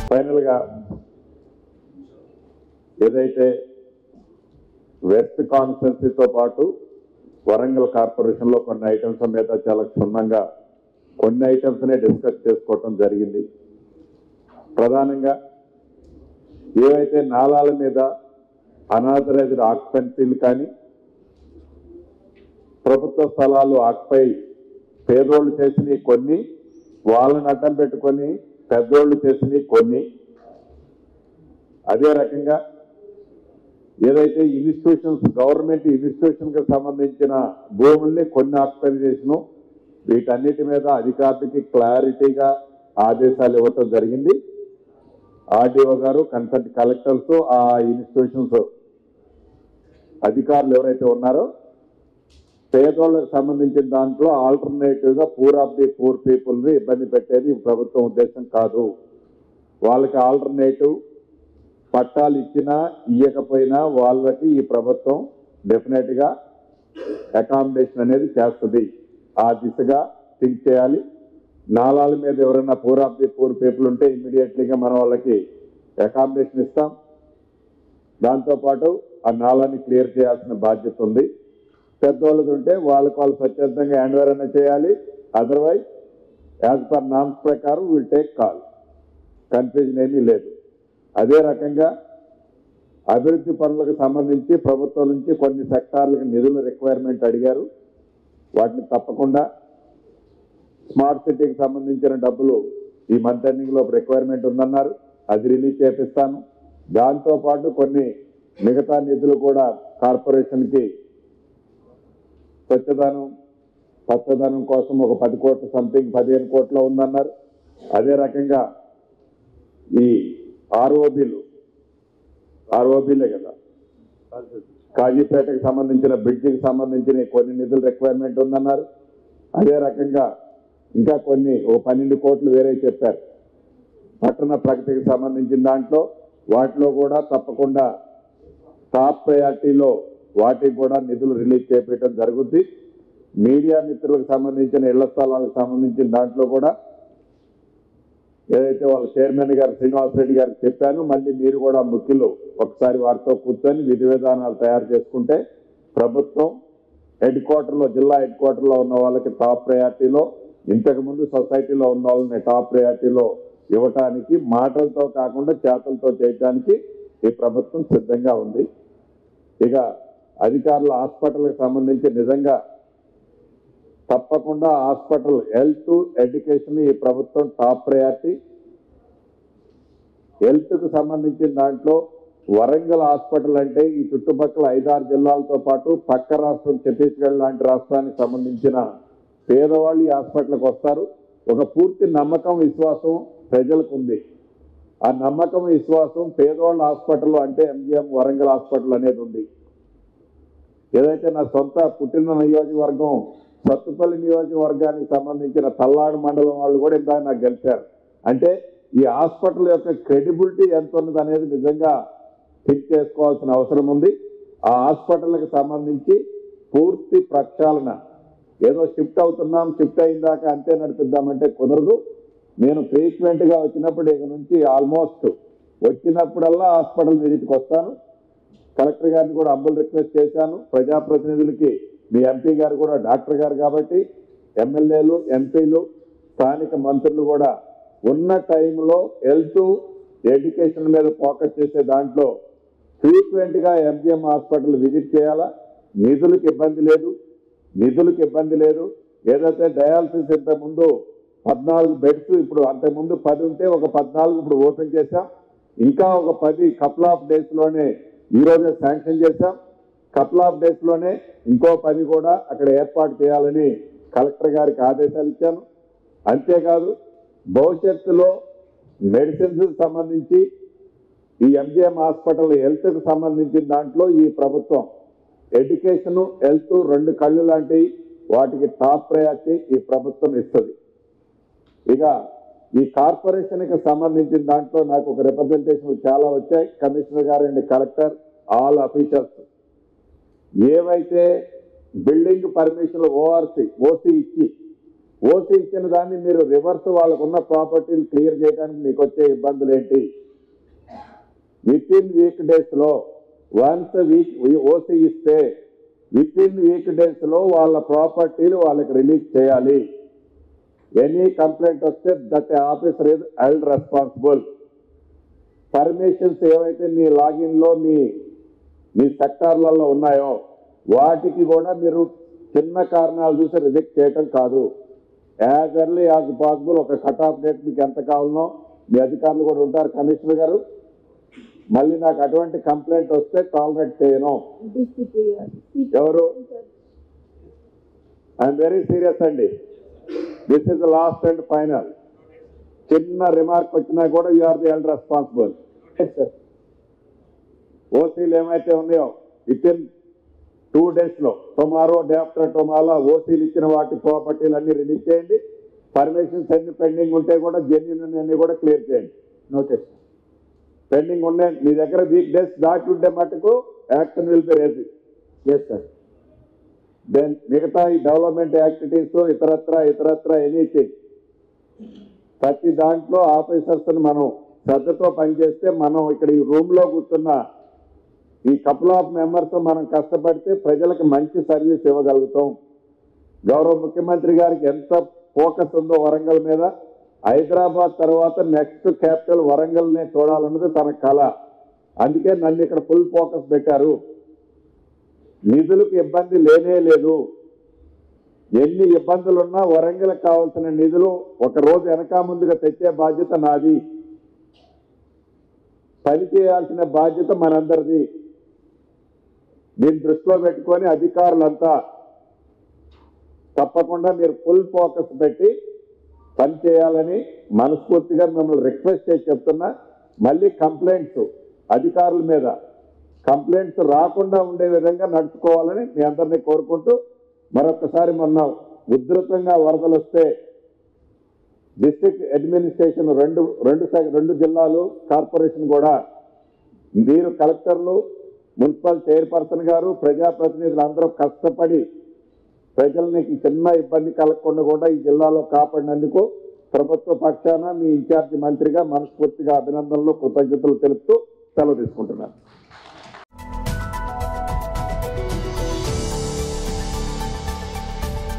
Final గా ఏదైతే west కాన్స్టిట్యున్సీతో పాటు వరంగల్ కార్పొరేషన్ లో కొన్ని ఐటమ్స్ మీద చాలా క్షుణ్ణంగా కొన్ని ఐటమ్స్ నే డిస్కస్ చేసుకోవటం జరిగింది. ప్రధానంగా ఏవైతే నాలాల మీద అనాథరైజ్డ్ ఆక్యుపెన్సీలు కానీ ప్రభుత్వ స్థలాలు ఆక్పై పేదోళ్ళు చేసినవి కొన్ని, వాళ్ళని అడ్డం పెట్టుకొని పెద్దోళ్ళు చేసినవి కొన్ని, అదే రకంగా ఏదైతే ఇన్స్టిట్యూషన్స్ గవర్నమెంట్ ఇన్స్టిట్యూషన్ కి సంబంధించిన భూముల్ని కొన్ని ఆక్యుపై చేసినాం, వీటన్నిటి మీద అధికారులకి క్లారిటీగా ఆదేశాలు ఇవ్వటం జరిగింది. ఆర్డీఓ గారు, కన్సల్ట్ కలెక్టర్స్, ఆ ఇన్స్టిట్యూషన్స్ అధికారులు ఎవరైతే ఉన్నారో పేదోళ్ళకు సంబంధించిన దాంట్లో ఆల్టర్నేటివ్ గా poor of the poor people ని ఇబ్బంది పెట్టేది ప్రభుత్వం ఉద్దేశం కాదు. వాళ్ళకి ఆల్టర్నేటివ్ పట్టాలు ఇచ్చినా ఇవ్వకపోయినా వాళ్ళకి ఈ ప్రభుత్వం డెఫినెట్ గా అకామిడేషన్ అనేది చేస్తుంది. ఆ దిశగా థింక్ చేయాలి. నాలాల మీద ఎవరైనా poor of the poor people ఉంటే ఇమ్మీడియట్లీగా మనం వాళ్ళకి అకామిడేషన్ ఇస్తాం. దాంతోపాటు ఆ నాలాన్ని క్లియర్ చేయాల్సిన బాధ్యత ఉంది. పెద్దోళ్ళది ఉంటే వాళ్ళు స్వచ్ఛందంగా హ్యాండ్ ఓవర్ అయినా చేయాలి. అదర్వైజ్ యాజ్ పర్ నామ్స్ ప్రకారం విల్ టేక్ కాల్. కన్ఫ్యూజన్ ఏమీ లేదు. అదే రకంగా అభివృద్ధి పనులకు సంబంధించి ప్రభుత్వం నుంచి కొన్ని సెక్టార్లకు నిధుల రిక్వైర్మెంట్ అడిగారు. వాటిని తప్పకుండా స్మార్ట్ సిటీకి సంబంధించిన డబ్బులు ఈ మంత్ ఎండింగ్ లో రిక్వైర్మెంట్ ఉందన్నారు, అది రిలీజ్ చేపిస్తాను. దాంతోపాటు కొన్ని మిగతా నిధులు కూడా కార్పొరేషన్ కి స్వచ్ఛదనం పచ్చదనం కోసం ఒక 10 కోట్లు సంథింగ్ 15 కోట్లు ఉందన్నారు. అదే రకంగా ఈ ఆర్ఓబీలే కదా, కాజీపేటకు సంబంధించిన బ్రిడ్జికి సంబంధించిన కొన్ని నిధులు రిక్వైర్మెంట్ ఉందన్నారు. అదే రకంగా ఇంకా కొన్ని 12 కోట్లు వేరే చెప్పారు. పట్టణ ప్రగతికి సంబంధించిన దాంట్లో వాటిలో కూడా తప్పకుండా టాప్ ప్రయారిటీలో వాటికి కూడా నిధులు రిలీజ్ చేపించడం జరుగుద్ది. మీడియా మిత్రులకు సంబంధించిన ఇళ్ల స్థలాలకు సంబంధించిన దాంట్లో కూడా ఏదైతే వాళ్ళ చైర్మన్ గారు శ్రీనివాసరెడ్డి గారికి చెప్పాను, మళ్ళీ మీరు కూడా ముఖ్యులు ఒకసారి వారితో కూర్చొని విధి విధానాలు తయారు చేసుకుంటే ప్రభుత్వం హెడ్ క్వార్టర్లో జిల్లా హెడ్ క్వార్టర్లో ఉన్న వాళ్ళకి టాప్ ప్రయారిటీలో, ఇంతకుముందు సొసైటీలో ఉన్న వాళ్ళని టాప్ ప్రయారిటీలో ఇవ్వటానికి మాటలతో కాకుండా చేతలతో చేయడానికి ఈ ప్రభుత్వం సిద్ధంగా ఉంది. ఇక అధికారుల హాస్పిటల్కి సంబంధించి నిజంగా తప్పకుండా హాస్పిటల్ హెల్త్ ఎడ్యుకేషన్ ఈ ప్రభుత్వం టాప్ ప్రయారిటీ. హెల్త్ కు సంబంధించిన దాంట్లో వరంగల్ హాస్పిటల్ అంటే ఈ చుట్టుపక్కల 5-6 జిల్లాలతో పాటు పక్క రాష్ట్రం ఛత్తీస్గఢ్ లాంటి రాష్ట్రానికి సంబంధించిన పేదవాళ్ళు ఈ హాస్పిటల్కి వస్తారు. ఒక పూర్తి నమ్మకం విశ్వాసం ప్రజలకు ఉంది. ఆ నమ్మకం విశ్వాసం పేదవాళ్ళ హాస్పిటల్ అంటే ఎంజిఎం వరంగల్ హాస్పిటల్ అనేది ఉంది. ఏదైతే నా సొంత పుట్టిన నియోజకవర్గం సత్తుపల్లి నియోజకవర్గానికి సంబంధించిన తల్లాడు మండలం వాళ్ళు కూడా ఇందాక నాకు గెలిచారు. అంటే ఈ హాస్పిటల్ యొక్క క్రెడిబిలిటీ ఎంత ఉన్నది అనేది నిజంగా థింక్ చేసుకోవాల్సిన అవసరం ఉంది. ఆ హాస్పిటల్కి సంబంధించి పూర్తి ప్రక్షాళన, ఏదో షిఫ్ట్ అవుతున్నాం షిఫ్ట్ అయిందాక అంతే నడిపిద్దామంటే కుదరదు. నేను ఫ్రీక్వెంట్ గా వచ్చినప్పుడు ఇక నుంచి ఆల్మోస్ట్ వచ్చినప్పుడల్లా హాస్పిటల్ విజిట్కి వస్తాను. కలెక్టర్ గారిని కూడా అంబుల్ రిక్వెస్ట్ చేశాను. ప్రజాప్రతినిధులకి మీ ఎంపీ గారు కూడా డాక్టర్ గారు కాబట్టి ఎమ్మెల్యేలు ఎంపీలు స్థానిక మంత్రులు కూడా ఉన్న టైంలో హెల్త్ ఎడ్యుకేషన్ మీద ఫోకస్ చేసే దాంట్లో ఫ్రీక్వెంట్ గా ఎంజిఎం హాస్పిటల్ విజిట్ చేయాలా. నిధులకు ఇబ్బంది లేదు. ఏదైతే డయాలసిస్ ఇంత ముందు 14 బెడ్స్, ఇప్పుడు అంతకుముందు 10 ఉంటే ఒక 14 ఇప్పుడు ఓపెన్ చేశాం. ఇంకా ఒక 10 కపుల్ ఆఫ్ డేస్ లోనే ఈ రోజే శాంక్షన్ చేశాం. కపుల్ ఆఫ్ డేస్ లోనే ఇంకో 10 కూడా అక్కడ ఏర్పాటు చేయాలని కలెక్టర్ గారికి ఆదేశాలు ఇచ్చాను. అంతేకాదు భవిష్యత్తులో మెడిసిన్స్ సంబంధించి ఈ ఎంజిఎం హాస్పిటల్ హెల్త్ కు సంబంధించిన దాంట్లో ఈ ప్రభుత్వం ఎడ్యుకేషన్ హెల్త్ 2 కళ్ళు లాంటివి, వాటికి టాప్ ప్రయారిటీ ఈ ప్రభుత్వం ఇస్తుంది. ఇక ఈ కార్పొరేషన్ కి సంబంధించిన దాంట్లో నాకు ఒక రిప్రజెంటేషన్ చాలా వచ్చాయి. కమిషనర్ గారు అండ్ కలెక్టర్ ఆల్ అఫీషియల్స్ ఏవైతే బిల్డింగ్ పర్మిషన్లు ఓసీ ఇచ్చి ఓసీ ఇచ్చిన దాన్ని మీరు రివర్స్ వాళ్ళకున్న ప్రాపర్టీలు క్లియర్ చేయడానికి మీకు వచ్చే ఇబ్బందులు ఏంటి? విత్ ఇన్ వీక్ డేస్ లో వన్స్ వీక్ ఓసీ ఇస్తే విత్ ఇన్ వీక్ డేస్ లో వాళ్ళ ప్రాపర్టీలు వాళ్ళకి రిలీజ్ చేయాలి. ఎనీ కంప్లైంట్ వస్తే that officer is held responsible. Permissions ఏవైతే మీ లాగిన్ లో మీ సెక్టార్లలో ఉన్నాయో వాటికి కూడా మీరు చిన్న కారణాలు చూసి రిజెక్ట్ చేయటం కాదు. యాజ్ ఎర్లీ యాజ్ పాసిబుల్ ఒక కట్ ఆఫ్ డేట్ మీకు ఎంత కావాలనో మీ అధికారులు కూడా ఉంటారు కమిషనర్ గారు. మళ్ళీ నాకు అటువంటి కంప్లైంట్ వస్తే టాలరేట్ చేయను. ఎవరు? ఐఎమ్ వెరీ సీరియస్ అండి. This is the last and final. చిన్న రిమార్క్ వచ్చినా కూడా you are the held responsible. ఓసీలు ఏమైతే ఉన్నాయో విత్ ఇన్ 2 days లో టుమారో డే ఆఫ్టర్ టుమారో ఓసీలు ఇచ్చిన వాటి ప్రాపర్టీలు అన్ని రిలీజ్ చేయండి. పర్మిషన్స్ అన్ని పెండింగ్ ఉంటే కూడా జెన్యూన్ అన్ని కూడా క్లియర్ చేయండి. నోటీస్ పెండింగ్ ఉన్నాయి మీ దగ్గర వీక్ డేస్ దాటి ఉంటే మటుకు action will be raise. Yes sir. Then మిగతా ఈ డెవలప్మెంట్ యాక్టివిటీస్ ఇతరత్ర ఎనీథింగ్ ప్రతి దాంట్లో ఆఫీసర్స్ మనం శ్రద్ధతో పనిచేస్తే మనం ఇక్కడ ఈ రూమ్ లో కూర్చున్న ఈ కపుల్ ఆఫ్ మెంబర్స్ మనం కష్టపడితే ప్రజలకు మంచి సర్వీస్ ఇవ్వగలుగుతాం. గౌరవ ముఖ్యమంత్రి గారికి ఎంత ఫోకస్ ఉందో వరంగల్ మీద, హైదరాబాద్ తర్వాత నెక్స్ట్ క్యాపిటల్ వరంగల్నే చూడాలన్నది తన కళ. అందుకే నన్ను ఇక్కడ ఫుల్ ఫోకస్ పెట్టారు. నిధులకు ఇబ్బంది లేనే లేదు. ఎన్ని ఇబ్బందులున్నా వరంగల్కి కావాల్సిన నిధులు ఒక రోజు వెనక ముందుగా తెచ్చే బాధ్యత నాది. పని చేయాల్సిన బాధ్యత మనందరిది. దీన్ని దృష్టిలో పెట్టుకొని అధికారులంతా తప్పకుండా మీరు ఫుల్ ఫోకస్ పెట్టి పని చేయాలని మనస్ఫూర్తిగా మిమ్మల్ని రిక్వెస్ట్ చేసి చెప్తున్నా. మళ్ళీ కంప్లైంట్స్ అధికారుల మీద కంప్లైంట్స్ రాకుండా ఉండే విధంగా నడుచుకోవాలని మీ అందరినీ కోరుకుంటూ మరొకసారి మొన్న ఉధృతంగా వరదలు వస్తే డిస్ట్రిక్ట్ అడ్మినిస్ట్రేషన్ రెండు జిల్లాలు కార్పొరేషన్ కూడా మీరు కలెక్టర్లు, మున్సిపల్ చైర్పర్సన్ గారు, ప్రజాప్రతినిధులు అందరూ కష్టపడి ప్రజల్ని చిన్న ఇబ్బంది కలగకుండా కూడా ఈ జిల్లాలో కాపాడినందుకు ప్రభుత్వ పక్షాన మీ ఇన్ఛార్జి మంత్రిగా మనస్ఫూర్తిగా అభినందనలు, కృతజ్ఞతలు తెలుపుతూ సెలవు తీసుకుంటున్నాను.